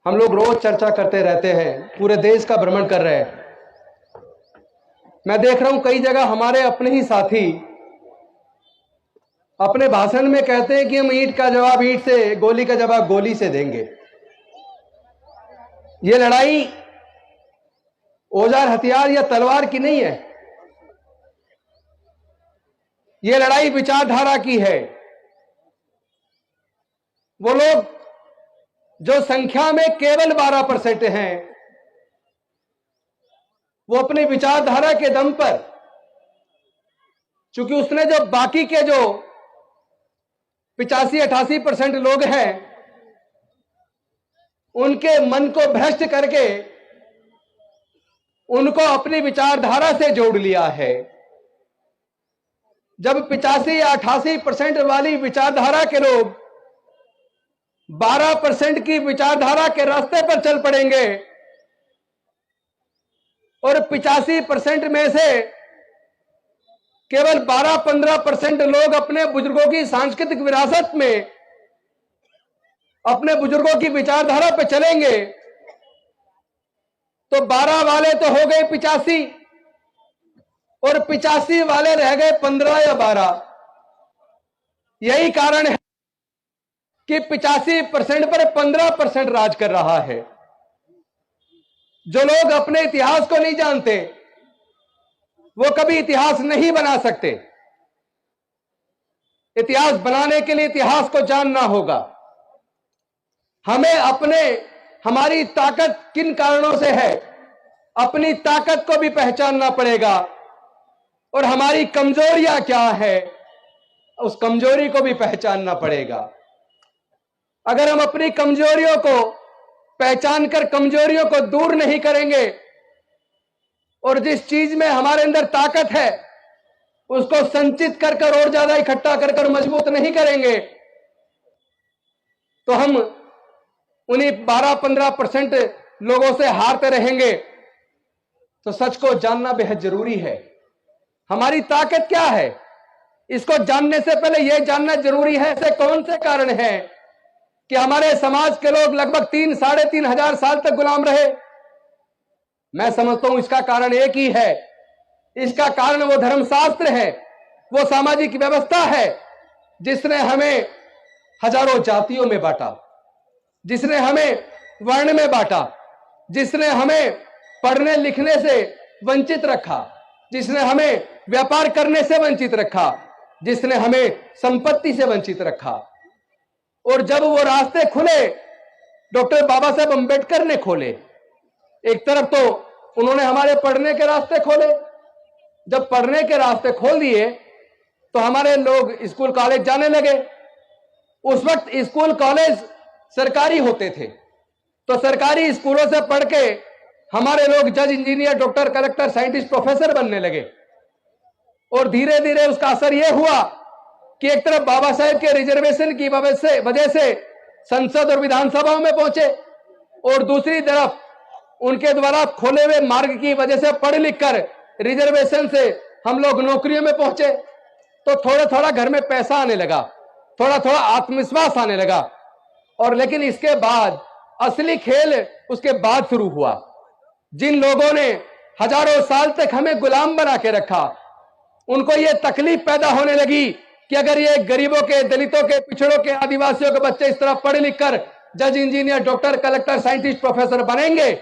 हम लोग रोज चर्चा करते रहते हैं, पूरे देश का भ्रमण कर रहे हैं। मैं देख रहा हूं कई जगह हमारे अपने ही साथी अपने भाषण में कहते हैं कि हम ईंट का जवाब ईंट से, गोली का जवाब गोली से देंगे। ये लड़ाई औजार हथियार या तलवार की नहीं है, ये लड़ाई विचारधारा की है। वो लोग जो संख्या में केवल 12% हैं, वो अपनी विचारधारा के दम पर, चूंकि उसने जो बाकी के जो 85-88% लोग हैं उनके मन को भ्रष्ट करके उनको अपनी विचारधारा से जोड़ लिया है। जब 85 या 88% वाली विचारधारा के लोग 12% की विचारधारा के रास्ते पर चल पड़ेंगे और 85% में से केवल 12-15% लोग अपने बुजुर्गों की सांस्कृतिक विरासत में, अपने बुजुर्गों की विचारधारा पर चलेंगे, तो 12 वाले तो हो गए 85 और 85 वाले रह गए 15 या 12। यही कारण है कि 85% पर 15% राज कर रहा है। जो लोग अपने इतिहास को नहीं जानते वो कभी इतिहास नहीं बना सकते। इतिहास बनाने के लिए इतिहास को जानना होगा। हमें हमारी ताकत किन कारणों से है, अपनी ताकत को भी पहचानना पड़ेगा और हमारी कमजोरियां क्या है, उस कमजोरी को भी पहचानना पड़ेगा। अगर हम अपनी कमजोरियों को पहचान कर कमजोरियों को दूर नहीं करेंगे और जिस चीज में हमारे अंदर ताकत है उसको संचित कर कर और ज्यादा इकट्ठा कर कर मजबूत नहीं करेंगे, तो हम उन्हीं 12-15% लोगों से हारते रहेंगे। तो सच को जानना बेहद जरूरी है। हमारी ताकत क्या है, इसको जानने से पहले यह जानना जरूरी है ऐसे कौन से कारण हैं कि हमारे समाज के लोग लगभग 3-3.5 हजार साल तक गुलाम रहे। मैं समझता हूं इसका कारण एक ही है। इसका कारण वो धर्मशास्त्र है, वो सामाजिक व्यवस्था है जिसने हमें हजारों जातियों में बांटा, जिसने हमें वर्ण में बांटा, जिसने हमें पढ़ने लिखने से वंचित रखा, जिसने हमें व्यापार करने से वंचित रखा, जिसने हमें संपत्ति से वंचित रखा। और जब वो रास्ते खुले, डॉक्टर बाबा साहब अंबेडकर ने खोले। एक तरफ तो उन्होंने हमारे पढ़ने के रास्ते खोले, जब पढ़ने के रास्ते खोल दिए तो हमारे लोग स्कूल कॉलेज जाने लगे। उस वक्त स्कूल कॉलेज सरकारी होते थे, तो सरकारी स्कूलों से पढ़ के हमारे लोग जज, engineer, doctor, collector, scientist, professor बनने लगे। और धीरे धीरे उसका असर यह हुआ कि एक तरफ बाबा साहेब के रिजर्वेशन की वजह से संसद और विधानसभाओं में पहुंचे और दूसरी तरफ उनके द्वारा खोले हुए मार्ग की वजह से पढ़ लिख कर रिजर्वेशन से हम लोग नौकरियों में पहुंचे। तो थोड़ा थोड़ा घर में पैसा आने लगा, थोड़ा थोड़ा आत्मविश्वास आने लगा। और लेकिन इसके बाद असली खेल उसके बाद शुरू हुआ। जिन लोगों ने हजारों साल तक हमें गुलाम बना के रखा, उनको यह तकलीफ पैदा होने लगी कि अगर ये गरीबों के, दलितों के, पिछड़ों के, आदिवासियों के बच्चे इस तरह पढ़ लिख कर जज, engineer, doctor, collector, scientist, professor बनेंगे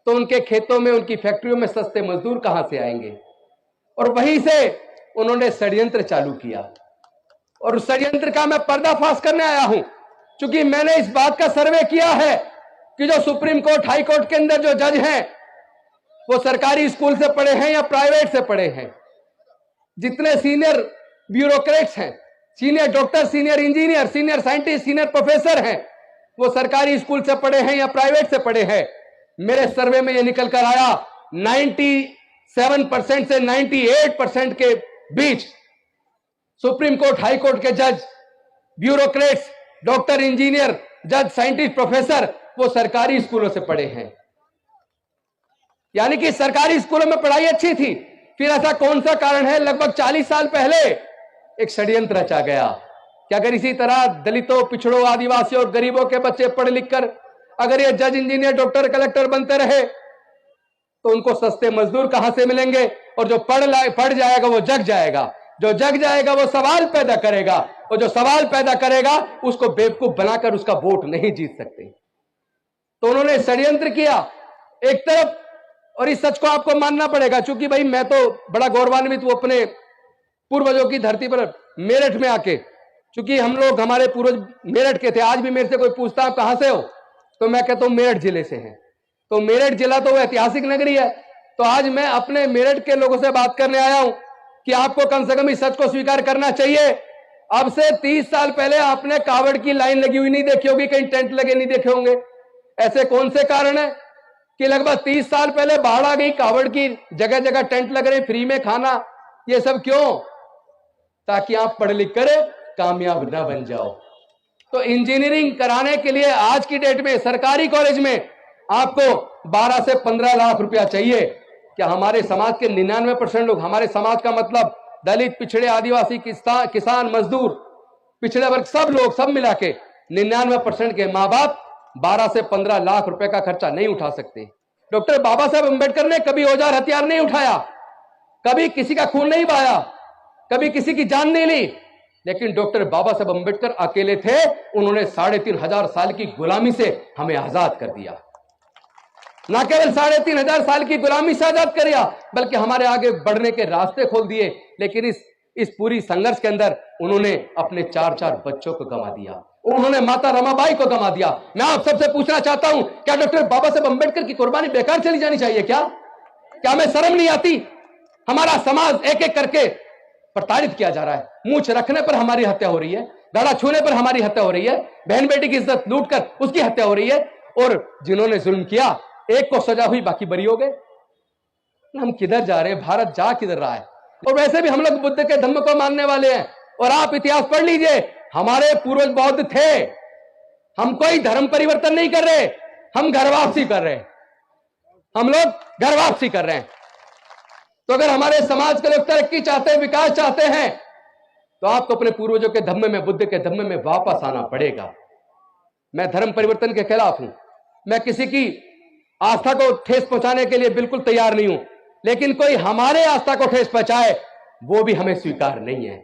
तो उनके खेतों में, उनकी फैक्ट्रियों में सस्ते मजदूर कहां से आएंगे। और वहीं से उन्होंने षड्यंत्र चालू किया और उस षड्यंत्र का मैं पर्दाफाश करने आया हूं, क्योंकि मैंने इस बात का सर्वे किया है कि जो सुप्रीम कोर्ट, हाई कोर्ट के अंदर जो जज हैं वो सरकारी स्कूल से पढ़े हैं या प्राइवेट से पढ़े हैं। जितने सीनियर ब्यूरोक्रेट्स हैं, senior doctor, senior engineer, senior scientist, senior professor हैं, वो सरकारी स्कूल से पढ़े हैं या प्राइवेट से पढ़े हैं। मेरे सर्वे में यह निकल कर आया 97% से 98% के बीच सुप्रीम कोर्ट, हाई कोर्ट के जज, ब्यूरोक्रेट्स, डॉक्टर, इंजीनियर, जज, साइंटिस्ट, प्रोफेसर वो सरकारी स्कूलों से पढ़े हैं। यानी कि सरकारी स्कूलों में पढ़ाई अच्छी थी। फिर ऐसा कौन सा कारण है, लगभग 40 साल पहले एक षड्यंत्र रचा गया कि अगर इसी तरह दलितों, पिछड़ों, आदिवासियों, गरीबों के बच्चे पढ़ लिख कर अगर ये जज, इंजीनियर, डॉक्टर, कलेक्टर बनते रहे तो उनको सस्ते मजदूर कहां से मिलेंगे? और जो पढ़ जाएगा वो जग जाएगा, जो जग जाएगा वो सवाल पैदा करेगा, और जो सवाल पैदा करेगा उसको बेवकूफ बनाकर उसका वोट नहीं जीत सकते। तो उन्होंने षड्यंत्र किया एक तरफ, और इस सच को आपको मानना पड़ेगा। चूंकि भाई मैं तो बड़ा गौरवान्वित हूं अपने पूर्वजों की धरती पर मेरठ में आके, चूंकि हम लोग, हमारे पूर्वज मेरठ के थे। आज भी मेरे से कोई पूछता आप कहां से हो, तो मैं कहता हूं मेरठ जिले से हैं। तो मेरठ जिला तो वो ऐतिहासिक नगरी है। तो आज मैं अपने मेरठ के लोगों से बात करने आया हूं कि आपको कम से कम इस सच को स्वीकार करना चाहिए। अब से 30 साल पहले आपने कावड़ की लाइन लगी हुई नहीं देखी होगी, कहीं टेंट लगे नहीं देखे होंगे। ऐसे कौन से कारण है कि लगभग 30 साल पहले बाढ़ आ गई, कावड़ की जगह जगह टेंट लग रहे, फ्री में खाना, ये सब क्यों? ताकि आप पढ़ लिख कर कामयाब ना बन जाओ। तो इंजीनियरिंग कराने के लिए आज की डेट में सरकारी कॉलेज में आपको 12 से 15 लाख रुपया चाहिए। क्या हमारे समाज के 99% लोग, हमारे समाज का मतलब दलित, पिछड़े, आदिवासी, किसान, मजदूर, पिछड़े वर्ग, सब लोग, सब मिला के 99% के मां बाप 12 से 15 लाख रुपए का खर्चा नहीं उठा सकते। डॉक्टर बाबा साहब अंबेडकर ने कभी औजार हथियार नहीं उठाया, कभी किसी का खून नहीं बहाया, कभी किसी की जान नहीं ली, लेकिन डॉक्टर बाबा साहब अंबेडकर अकेले थे। उन्होंने 3500 साल की गुलामी से हमें आजाद कर दिया। ना केवल 3500 साल की गुलामी से आजाद कर दिया, बल्कि हमारे आगे बढ़ने के रास्ते खोल दिए। लेकिन इस पूरी संघर्ष के अंदर उन्होंने अपने 4 बच्चों को गंवा दिया, उन्होंने माता रमाबाई को गंवा दिया। मैं आप सबसे पूछना चाहता हूं, क्या डॉक्टर बाबा साहब अंबेडकर की कुर्बानी बेकार चली जानी चाहिए? क्या हमें शर्म नहीं आती? हमारा समाज एक एक करके प्रताड़ित किया जा रहा है। मूंछ रखने पर हमारी हत्या हो रही है, दाढ़ा छूने पर हमारी हत्या हो रही है, बहन बेटी की इज्जत लूटकर उसकी हत्या हो रही है, और जिन्होंने जुल्म किया एक को सजा हुई, बाकी बरी हो गए। हम किधर जा रहे हैं? भारत जा किधर रहा है? और वैसे भी हम लोग बुद्ध के धम्म को मानने वाले हैं। और आप इतिहास पढ़ लीजिए, हमारे पूर्वज बौद्ध थे। हम कोई धर्म परिवर्तन नहीं कर रहे, हम घर वापसी कर रहे हैं। हम लोग घर वापसी कर रहे हैं। तो अगर हमारे समाज के लोग तरक्की चाहते हैं, विकास चाहते हैं, तो आपको अपने पूर्वजों के धम्म में, बुद्ध के धम्म में वापस आना पड़ेगा। मैं धर्म परिवर्तन के खिलाफ हूं, मैं किसी की आस्था को ठेस पहुंचाने के लिए बिल्कुल तैयार नहीं हूं, लेकिन कोई हमारे आस्था को ठेस पहुंचाए वो भी हमें स्वीकार नहीं है।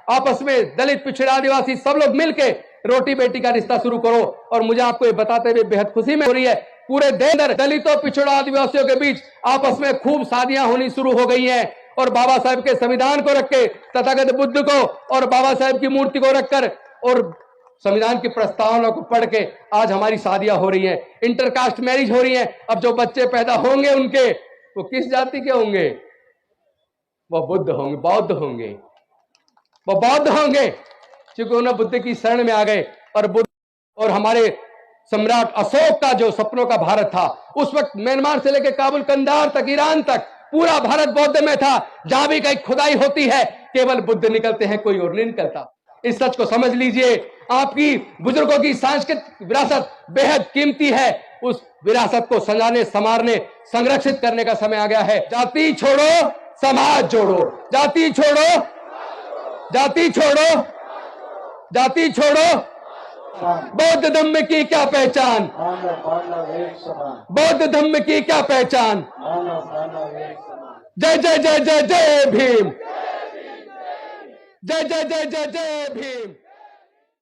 आपस में दलित, पिछड़ा, आदिवासी सब लोग मिलके रोटी बेटी का रिश्ता शुरू करो। और मुझे आपको ये बताते हुए बेहद खुशी में हो रही है, पूरे देश में दलितों, पिछड़ों, आदिवासियों के बीच आपस में खूब शादियां होनी शुरू हो गई हैं। और बाबा साहब के संविधान को रख के, तथागत बुद्ध को और बाबा साहब की मूर्ति को रखकर और संविधान की प्रस्तावना को पढ़ के आज हमारी शादियां हो रही हैं, इंटरकास्ट मैरिज हो रही हैं। अब जो बच्चे पैदा होंगे उनके, वो किस जाति के होंगे? वो बुद्ध होंगे, बौद्ध होंगे, वो बौद्ध होंगे, क्योंकि उन्हें बुद्ध की शरण में आ गए। और बुद्ध और हमारे सम्राट अशोक का जो सपनों का भारत था, उस वक्त म्यांमार से लेकर काबुल, कंधार तक, ईरान तक पूरा भारत बौद्ध में था। जहां भी कहीं खुदाई होती है केवल बुद्ध निकलते हैं, कोई और नहीं निकलता। इस सच को समझ लीजिए। आपकी बुजुर्गों की सांस्कृतिक विरासत बेहद कीमती है। उस विरासत को सजाने, संवारने, संरक्षित करने का समय आ गया है। जाति छोड़ो, समाज जोड़ो। जाति छोड़ो, जाति छोड़ो, जाति छोड़ो। बौद्ध धम्म की क्या पहचान? बौद्ध धम्म की क्या पहचान? जय जय जय जय जय भीम। जय जय जय जय जय भीम।